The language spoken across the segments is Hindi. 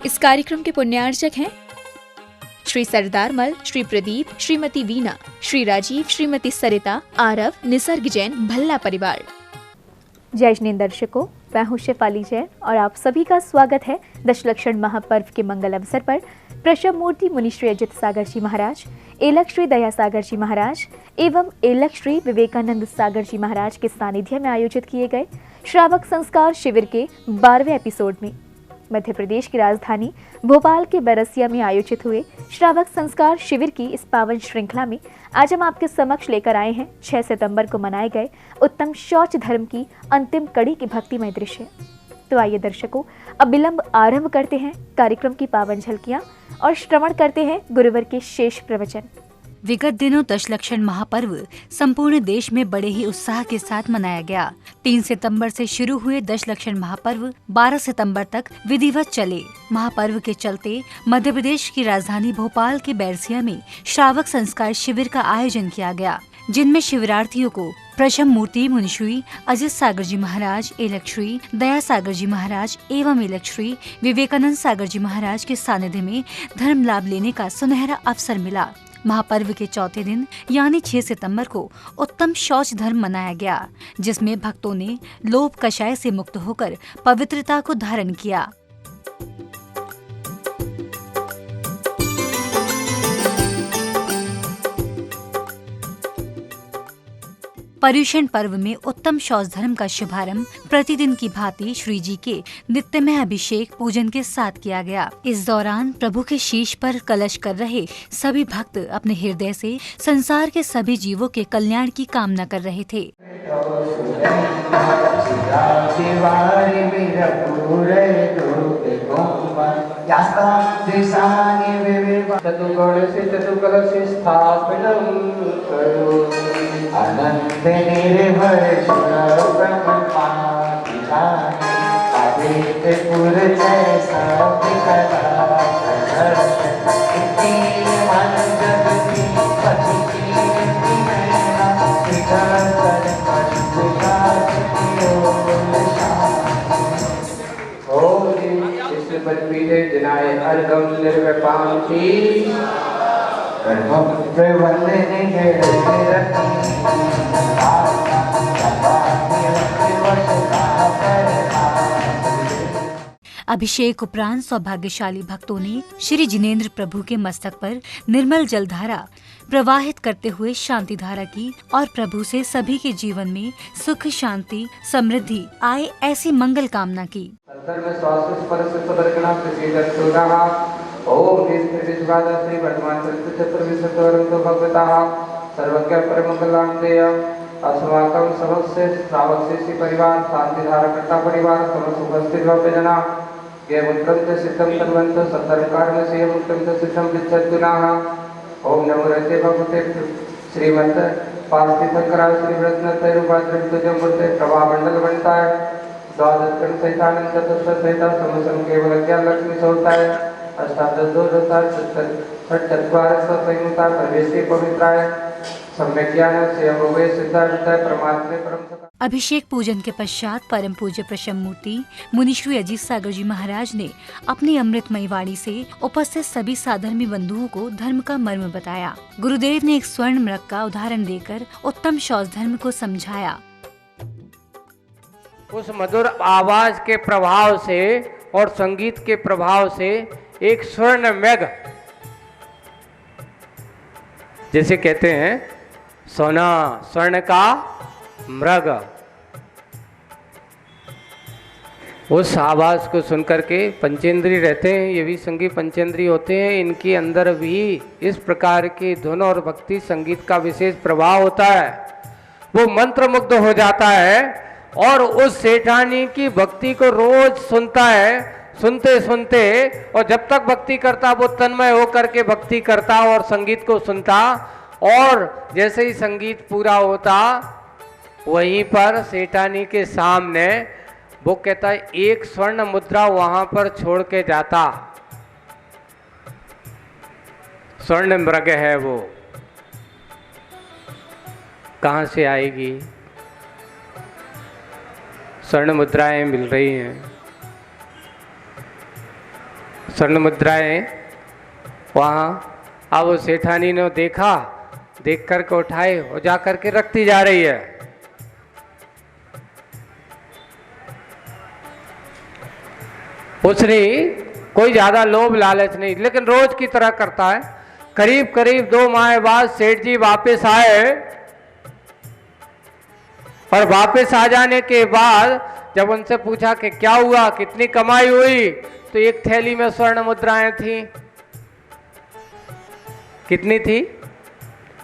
इस कार्यक्रम के पुण्यार्चक हैं श्री सरदार मल, श्री प्रदीप, श्रीमती वीना, श्री राजीव, श्रीमती सरिता, आरव, निसर्ग जैन, भल्ला परिवार। जय जिनेंद्र दर्शकों, मैं हूं शेफाली जैन और आप सभी का स्वागत है दशलक्षण महापर्व के मंगल अवसर पर प्रशम मूर्ति मुनिश्री अजित सागर जी महाराज, एलक श्री दया सागर जी महाराज एवं एलक श्री विवेकानंद सागर जी महाराज के सानिध्य में आयोजित किए गए श्रावक संस्कार शिविर के 12वें एपिसोड में मध्य प्रदेश की राजधानी भोपाल के बैरसिया में आयोजित हुए श्रावक संस्कार शिविर की इस पावन श्रृंखला में आज हम आपके समक्ष लेकर आए हैं 6 सितंबर को मनाए गए उत्तम शौच धर्म की अंतिम कड़ी के भक्तिमय दृश्य। तो आइए दर्शकों, अब विलंब आरंभ करते हैं कार्यक्रम की पावन झलकियां और श्रवण करते हैं गुरुवर के शेष प्रवचन। विगत दिनों दशलक्षण महापर्व संपूर्ण देश में बड़े ही उत्साह के साथ मनाया गया। 3 सितंबर से शुरू हुए दशलक्षण महापर्व 12 सितंबर तक विधिवत चले। महापर्व के चलते मध्य प्रदेश की राजधानी भोपाल के बैरसिया में श्रावक संस्कार शिविर का आयोजन किया गया, जिनमें शिविरार्थियों को प्रशम मूर्ति मुनिश्री अजित सागर जी महाराज, एलक श्री दया सागर जी महाराज एवं एलक श्री विवेकानंद सागर जी महाराज के सानिध्य में धर्म लाभ लेने का सुनहरा अवसर मिला। महापर्व के चौथे दिन यानी 6 सितंबर को उत्तम शौच धर्म मनाया गया, जिसमें भक्तों ने लोभ कषाय से मुक्त होकर पवित्रता को धारण किया। पर्युषण पर्व में उत्तम शौच धर्म का शुभारंभ प्रतिदिन की भांति श्री जी के नित्यमय अभिषेक पूजन के साथ किया गया। इस दौरान प्रभु के शीश पर कलश कर रहे सभी भक्त अपने हृदय से संसार के सभी जीवों के कल्याण की कामना कर रहे थे। अनंत निर्भर जिनाय अर्गम निर्विपांति अभिषेक उपरांत सौभाग्यशाली भक्तों ने श्री जिनेंद्र प्रभु के मस्तक पर निर्मल जलधारा प्रवाहित करते हुए शांति धारा की और प्रभु से सभी के जीवन में सुख, शांति, समृद्धि आए ऐसी मंगल कामना की। ओम श्री वर्तमान चतुर्विशतोरंतो भगवतः सर्वज्ञ परमकलांतेय अस्माकं समस्य श्रावकशेषी परिवार शांतिधारा कर्ता परिवार समस्त उपस्थित भव्यजना ये मुत्रंत सिद्धं सर्वंत सत्तरकारण से मुत्रंत सिद्धं विच्छद्गुणाः ओम नमो रते भगवते श्रीमंत पार्थिवकरा श्री रत्न तैरुपाद्रम तुजमूर्ते प्रभामंडल बनता है द्वादश कण सहितानंद चतुष्ट सहिता समसम केवल ज्ञान लक्ष्मी सोता है अष्टादश दो दशा चत्वार संयुक्ता प्रवेशी पवित्राय सम्यक ज्ञान से अभवय सिद्धार्थाय परमात्मे परम सका। अभिषेक पूजन के पश्चात परम पूज्य प्रशम मूर्ति मुनिश्री अजित सागर जी महाराज ने अपनी अमृतमयी वाणी से उपस्थित सभी साधर्मी बंधुओं को धर्म का मर्म बताया। गुरुदेव ने एक स्वर्ण मृग का उदाहरण देकर उत्तम शौच धर्म को समझाया। उस मधुर आवाज के प्रभाव से और संगीत के प्रभाव से एक स्वर्ण मृग, जैसे कहते हैं सोना, स्वर्ण का मृग, उस आवाज को सुनकर के पंचेंद्री रहते हैं, ये भी संगीत पंचेंद्री होते हैं, इनके अंदर भी इस प्रकार की धुन और भक्ति संगीत का विशेष प्रभाव होता है। वो मंत्रमुग्ध हो जाता है और उस सेठानी की भक्ति को रोज सुनता है, सुनते सुनते, और जब तक भक्ति करता वो तन्मय होकर के भक्ति करता और संगीत को सुनता, और जैसे ही संगीत पूरा होता वहीं पर सेठानी के सामने वो कहता है एक स्वर्ण मुद्रा वहां पर छोड़ के जाता। स्वर्ण मृग है वो, कहां से आएगी? स्वर्ण मुद्राएं मिल रही हैं। स्वर्ण मुद्राएं वहाँ अब उस सेठानी ने देखा, देख कर के उठाए और जा कर के रखती जा रही है। उसने कोई ज्यादा लोभ लालच नहीं, लेकिन रोज की तरह करता है। करीब करीब 2 माह बाद सेठ जी वापस आए और वापस आ जाने के बाद जब उनसे पूछा कि क्या हुआ, कितनी कमाई हुई, तो एक थैली में स्वर्ण मुद्राएं थी। कितनी थी?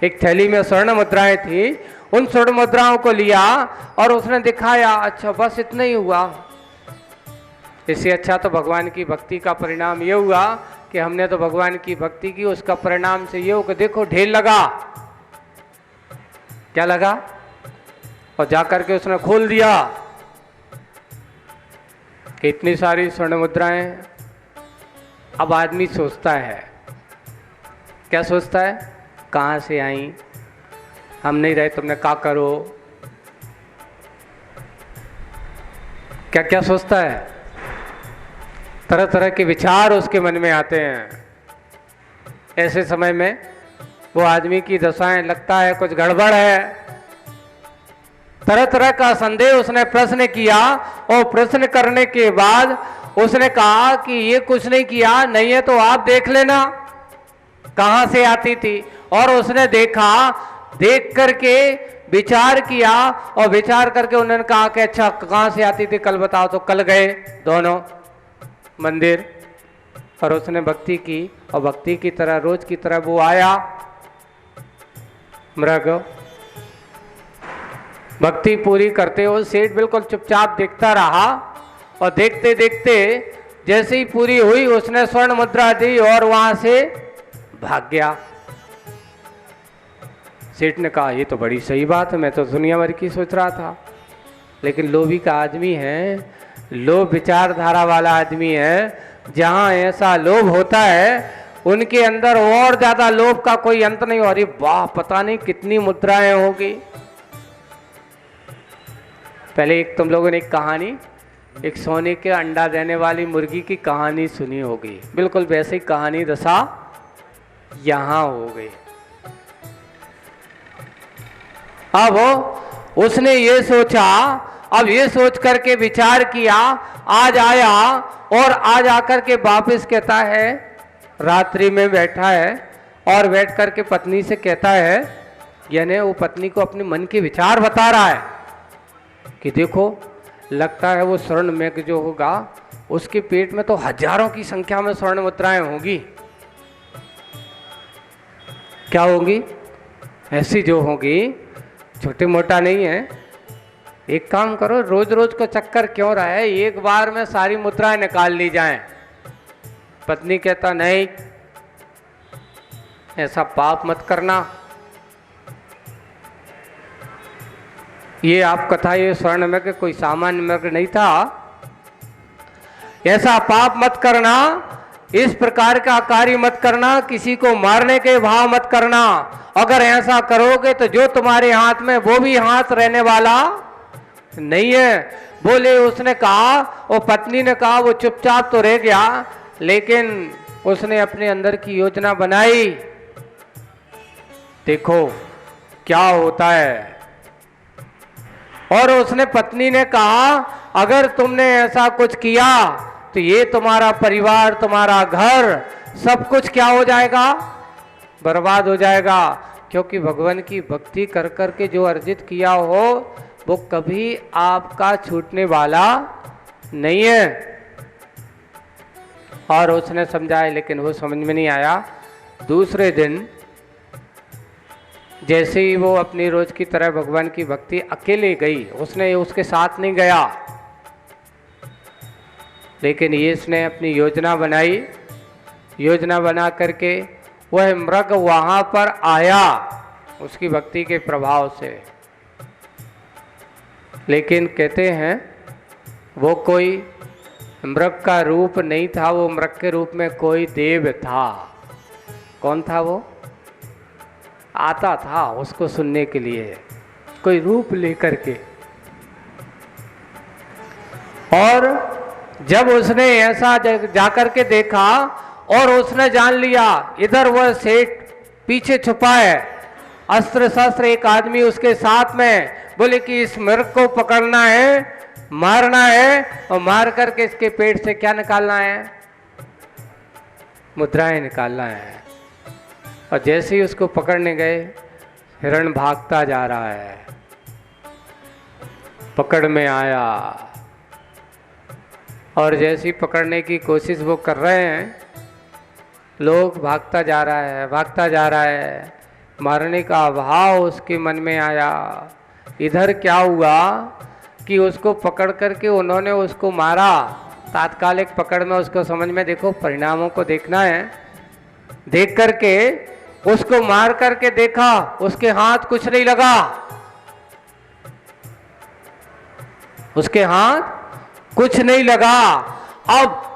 एक थैली में स्वर्ण मुद्राएं थी। उन स्वर्ण मुद्राओं को लिया और उसने दिखाया, अच्छा बस इतना ही हुआ। इससे अच्छा तो भगवान की भक्ति का परिणाम ये हुआ कि हमने तो भगवान की भक्ति की, उसका परिणाम से ये हो कि देखो ढेर लगा। क्या लगा? और जाकर के उसने खोल दिया कि इतनी सारी स्वर्ण मुद्राएं। अब आदमी सोचता है, क्या सोचता है? कहाँ से आई, हम नहीं रहे, तुमने क्या करो, क्या क्या सोचता है? तरह तरह के विचार उसके मन में आते हैं। ऐसे समय में वो आदमी की दशाएं, लगता है कुछ गड़बड़ है। तरह तरह का संदेह उसने प्रश्न किया और प्रश्न करने के बाद उसने कहा कि ये कुछ नहीं किया, नहीं है तो आप देख लेना कहां से आती थी। और उसने देखा, देख करके विचार किया और विचार करके उन्होंने कहा कि अच्छा कहां से आती थी, कल बताओ। तो कल गए दोनों मंदिर और उसने भक्ति की और भक्ति की तरह रोज की तरह वो आया। मृग भक्ति पूरी करते हो, सेठ बिल्कुल चुपचाप देखता रहा और देखते देखते जैसे ही पूरी हुई उसने स्वर्ण मुद्रा दी और वहां से भाग गया। सेठ ने कहा ये तो बड़ी सही बात है, मैं तो दुनिया भर की सोच रहा था। लेकिन लोभी का आदमी है, लोभ विचारधारा वाला आदमी है। जहां ऐसा लोभ होता है उनके अंदर और ज्यादा लोभ का कोई अंत नहीं। अरे वाह, पता नहीं कितनी मुद्राएं होगी। पहले एक तुम लोगों ने एक कहानी, एक सोने के अंडा देने वाली मुर्गी की कहानी सुनी होगी। बिल्कुल वैसे ही कहानी दशा यहां हो गई। अब उसने ये सोचा, अब ये सोच करके विचार किया, आज आया और आज आकर के वापस कहता है, रात्रि में बैठा है और बैठ करके पत्नी से कहता है, यानी वो पत्नी को अपने मन के विचार बता रहा है कि देखो लगता है वो स्वर्ण मेघ जो होगा उसके पेट में तो हजारों की संख्या में स्वर्ण मुद्राएं होंगी। क्या होंगी? ऐसी जो होंगी, छोटे मोटा नहीं है। एक काम करो, रोज रोज को चक्कर क्यों रहा है, एक बार में सारी मुद्राएं निकाल ली जाएं। पत्नी कहता नहीं, ऐसा पाप मत करना। ये आप कथा, ये स्वर्ण में के कोई सामान्य मृग नहीं था, ऐसा पाप मत करना, इस प्रकार का कार्य मत करना, किसी को मारने के भाव मत करना। अगर ऐसा करोगे तो जो तुम्हारे हाथ में वो भी हाथ रहने वाला नहीं है। बोले उसने कहा, वो पत्नी ने कहा, वो चुपचाप तो रह गया, लेकिन उसने अपने अंदर की योजना बनाई। देखो क्या होता है। और उसने पत्नी ने कहा, अगर तुमने ऐसा कुछ किया तो ये तुम्हारा परिवार, तुम्हारा घर, सब कुछ क्या हो जाएगा? बर्बाद हो जाएगा। क्योंकि भगवान की भक्ति कर कर के जो अर्जित किया हो वो कभी आपका छूटने वाला नहीं है। और उसने समझाया, लेकिन वो समझ में नहीं आया। दूसरे दिन जैसे ही वो अपनी रोज की तरह भगवान की भक्ति अकेले गई, उसने उसके साथ नहीं गया, लेकिन ये इसने अपनी योजना बनाई। योजना बना करके वह मृग वहां पर आया उसकी भक्ति के प्रभाव से। लेकिन कहते हैं वो कोई मृग का रूप नहीं था, वो मृग के रूप में कोई देव था। कौन था वो? आता था उसको सुनने के लिए, कोई रूप लेकर के। और जब उसने ऐसा जाकर के देखा और उसने जान लिया इधर वह सेठ पीछे छुपा है, अस्त्र शस्त्र एक आदमी उसके साथ में, बोले कि इस मृग को पकड़ना है, मारना है और मार करके इसके पेट से क्या निकालना है, मुद्राएं निकालना है। और जैसे ही उसको पकड़ने गए, हिरण भागता जा रहा है, पकड़ में आया और जैसी पकड़ने की कोशिश वो कर रहे हैं, लोग भागता जा रहा है, भागता जा रहा है, मारने का भाव उसके मन में आया। इधर क्या हुआ कि उसको पकड़ करके उन्होंने उसको मारा, तात्कालिक पकड़ में उसको समझ में, देखो परिणामों को देखना है, देख करके उसको मार करके देखा, उसके हाथ कुछ नहीं लगा, उसके हाथ कुछ नहीं लगा। अब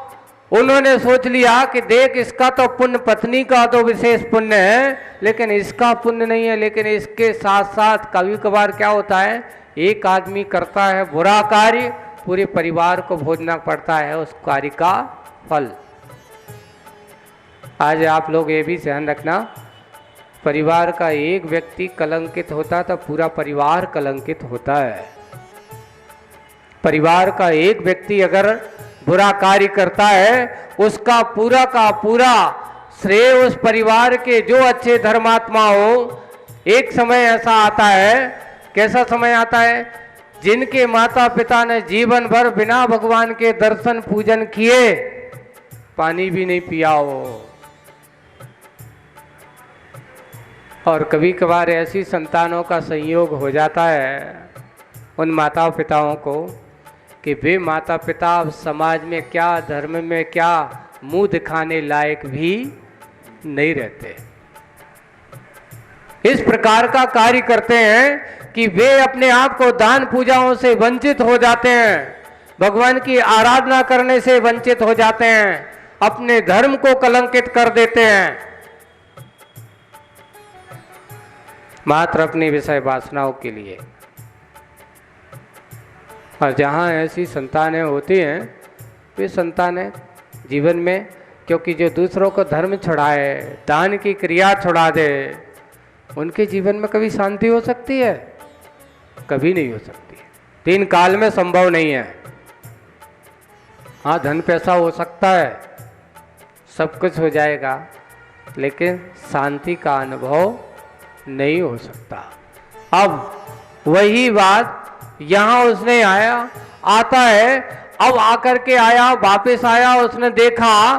उन्होंने सोच लिया कि देख इसका तो पुण्य, पत्नी का तो विशेष पुण्य है, लेकिन इसका पुण्य नहीं है। लेकिन इसके साथ साथ कभी कभार क्या होता है, एक आदमी करता है बुरा कार्य, पूरे परिवार को भोगना पड़ता है उस कार्य का फल। आज आप लोग ये भी ध्यान रखना, परिवार का एक व्यक्ति कलंकित होता तो पूरा परिवार कलंकित होता है। परिवार का एक व्यक्ति अगर बुरा कार्य करता है, उसका पूरा का पूरा श्रेय उस परिवार के जो अच्छे धर्मात्मा हो। एक समय ऐसा आता है, कैसा समय आता है, जिनके माता पिता ने जीवन भर बिना भगवान के दर्शन पूजन किए पानी भी नहीं पिया हो, और कभी कभार ऐसी संतानों का संयोग हो जाता है उन माता पिताओं को कि वे माता पिता अब समाज में क्या, धर्म में क्या, मुंह दिखाने लायक भी नहीं रहते। इस प्रकार का कार्य करते हैं कि वे अपने आप को दान पूजाओं से वंचित हो जाते हैं, भगवान की आराधना करने से वंचित हो जाते हैं, अपने धर्म को कलंकित कर देते हैं, मात्र अपनी विषय वासनाओं के लिए। और जहाँ ऐसी संतानें होती हैं, वे संतानें जीवन में, क्योंकि जो दूसरों को धर्म छुड़ाए, दान की क्रिया छुड़ा दे, उनके जीवन में कभी शांति हो सकती है? कभी नहीं हो सकती। तीन काल में संभव नहीं है। हाँ, धन पैसा हो सकता है, सब कुछ हो जाएगा, लेकिन शांति का अनुभव नहीं हो सकता। अब वही बात यहाँ उसने आता है। अब आकर के आया, वापस आया, उसने देखा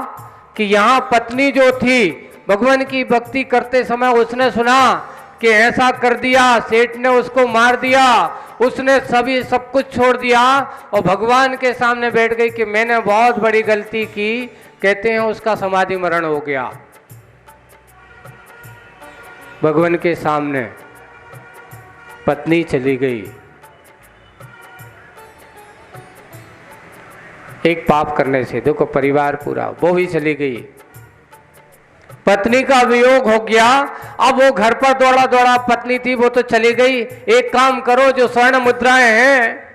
कि यहाँ पत्नी जो थी, भगवान की भक्ति करते समय उसने सुना कि ऐसा कर दिया, सेठ ने उसको मार दिया, उसने सब कुछ छोड़ दिया और भगवान के सामने बैठ गई कि मैंने बहुत बड़ी गलती की। कहते हैं उसका समाधि मरण हो गया भगवान के सामने। पत्नी चली गई, एक पाप करने से, देखो परिवार पूरा, वो भी चली गई, पत्नी का वियोग हो गया। अब वो घर पर दौड़ा दौड़ा, पत्नी थी वो तो चली गई, एक काम करो, जो स्वर्ण मुद्राएं हैं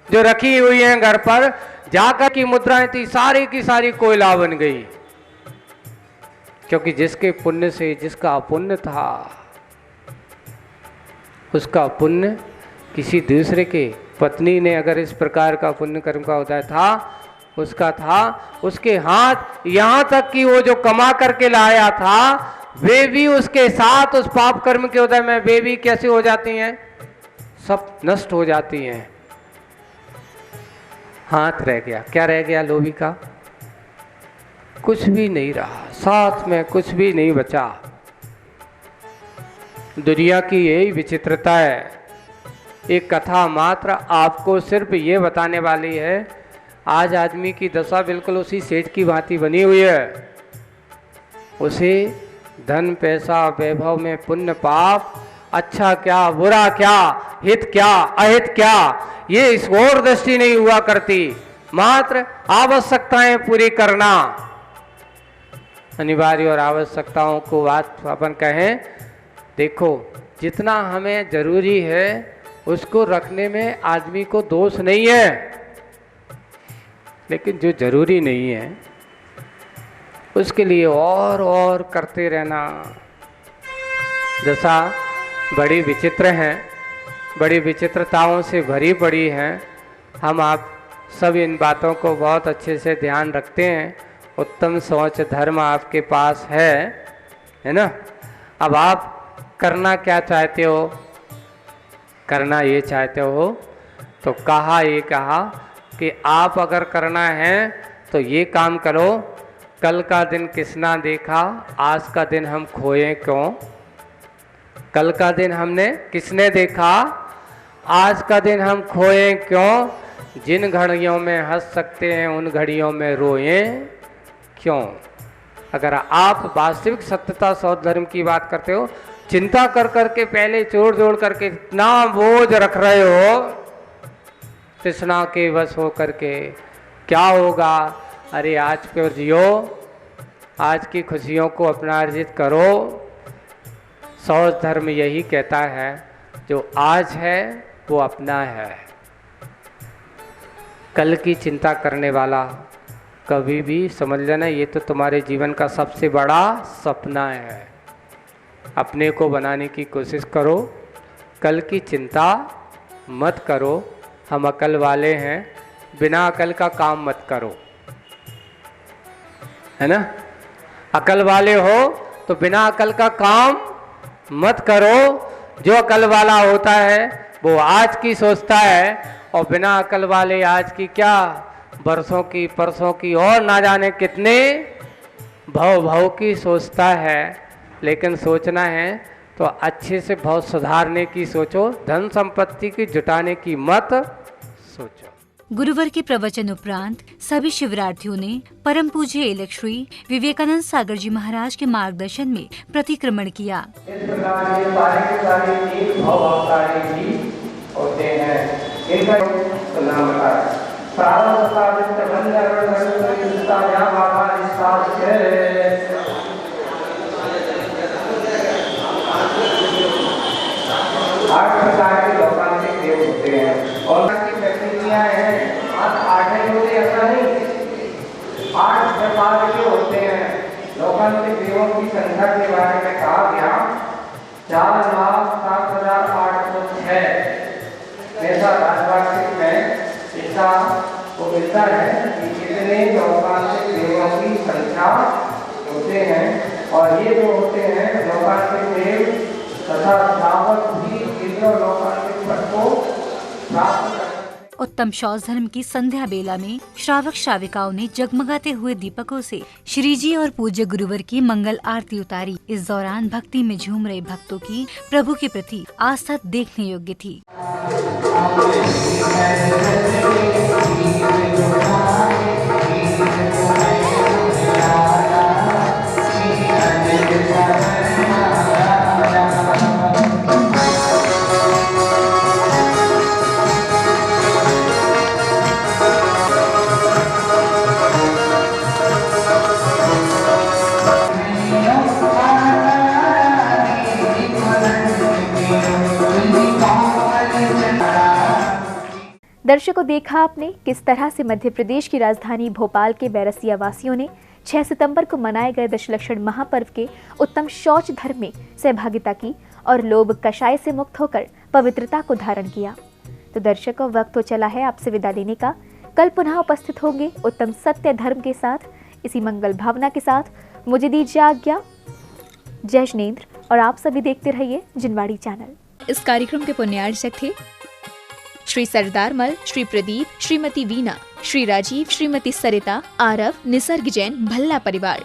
जो रखी हुई हैं घर पर, जाकर की मुद्राएं थी सारी की सारी कोयला बन गई, क्योंकि जिसके पुण्य से जिसका पुण्य था, उसका पुण्य किसी दूसरे के, पत्नी ने अगर इस प्रकार का पुण्य कर्म का उदय था, उसका था, उसके हाथ यहाँ तक कि वो जो कमा करके लाया था, वे भी उसके साथ उस पाप कर्म के उदय में वे भी कैसे हो जाती हैं, सब नष्ट हो जाती हैं। हाथ रह गया, क्या रह गया लोभी का? कुछ भी नहीं रहा, साथ में कुछ भी नहीं बचा। दुनिया की यही विचित्रता है। एक कथा मात्र आपको सिर्फ ये बताने वाली है, आज आदमी की दशा बिल्कुल उसी सेठ की भांति बनी हुई है। उसे धन पैसा वैभव में पुण्य पाप, अच्छा क्या बुरा क्या, हित क्या अहित क्या, ये इस और दृष्टि नहीं हुआ करती, मात्र आवश्यकताएं पूरी करना। अनिवार्य और आवश्यकताओं को बात अपन कहें, देखो जितना हमें जरूरी है उसको रखने में आदमी को दोष नहीं है, लेकिन जो जरूरी नहीं है उसके लिए और करते रहना। जैसा बड़ी विचित्र हैं, बड़ी विचित्रताओं से भरी पड़ी हैं, हम आप सब इन बातों को बहुत अच्छे से ध्यान रखते हैं। उत्तम सोच धर्म आपके पास है ना। अब आप करना क्या चाहते हो? करना ये चाहते हो तो ये कहा कि आप अगर करना है तो ये काम करो। कल का दिन किसना देखा, आज का दिन हम खोए क्यों? कल का दिन हमने किसने देखा, आज का दिन हम खोए क्यों? जिन घड़ियों में हंस सकते हैं उन घड़ियों में रोएं क्यों? अगर आप वास्तविक सत्यता सौध धर्म की बात करते हो, चिंता कर के पहले जोड़ करके इतना बोझ रख रहे हो, तृष्णा के वश हो करके क्या होगा? अरे आज पर जियो, आज की खुशियों को अपना अर्जित करो। सौध धर्म यही कहता है, जो आज है वो अपना है। कल की चिंता करने वाला कभी भी समझ लेना, ये तो तुम्हारे जीवन का सबसे बड़ा सपना है। अपने को बनाने की कोशिश करो, कल की चिंता मत करो। हम अकल वाले हैं, बिना अकल का काम मत करो, है ना। अकल वाले हो तो बिना अकल का काम मत करो। जो अकल वाला होता है वो आज की सोचता है, और बिना अकल वाले आज की क्या, बरसों की, परसों की, और ना जाने कितने भव की सोचता है। लेकिन सोचना है तो अच्छे से भाव सुधारने की सोचो, धन संपत्ति की जुटाने की मत सोचो। गुरुवर के प्रवचन उपरांत सभी शिवरार्थियों ने परम पूज्य एलक श्री विवेकानंद सागर जी महाराज के मार्गदर्शन में प्रतिक्रमण किया। इस प्रकार ये सारे के सारे एक भावकारी भी होते हैं। इनका नाम बताया प्रारंभ का वित्त बंधन संस्था या बाबा निष्ठास है। आठ प्रकार के लोकांतिक देव होते हैं और उनकी प्रक्रिया है। आठ ही होते ऐसा नहीं, 8 प्रकार के होते हैं। लोकांतिक देवों की संख्या के बारे में कहा गया 4,07,806। ऐसा राजवार्षिक में इसका वो मिलता है कि कितने लोकांतिक देवों की संख्या होते हैं। और ये जो होते हैं लोकांतिक देव तथा श्रावक भी तीनों लोकांतिक पद को प्राप्त कर। उत्तम शौच धर्म की संध्या बेला में श्रावक श्राविकाओं ने जगमगाते हुए दीपकों से श्री जी और पूज्य गुरुवर की मंगल आरती उतारी। इस दौरान भक्ति में झूम रहे भक्तों की प्रभु के प्रति आस्था देखने योग्य थी। दर्शकों, देखा आपने किस तरह से मध्य प्रदेश की राजधानी भोपाल के बैरसिया वासियों ने 6 सितंबर को मनाए गए दशलक्षण महापर्व के उत्तम शौच धर्म में सहभागिता की और लोभ कषाय से मुक्त होकर पवित्रता को धारण किया। तो दर्शकों, वक्त तो चला है आपसे विदा लेने का। कल पुनः उपस्थित होंगे उत्तम सत्य धर्म के साथ। इसी मंगल भावना के साथ मुझे दीजिए आज्ञा। जय जिनेंद्र, और आप सभी देखते रहिए जिनवाड़ी चैनल। इस कार्यक्रम के पुण्यार्चक थे श्री सरदार मल, श्री प्रदीप, श्रीमती वीना, श्री राजीव, श्रीमती सरिता, आरव, निसर्ग जैन, भल्ला परिवार।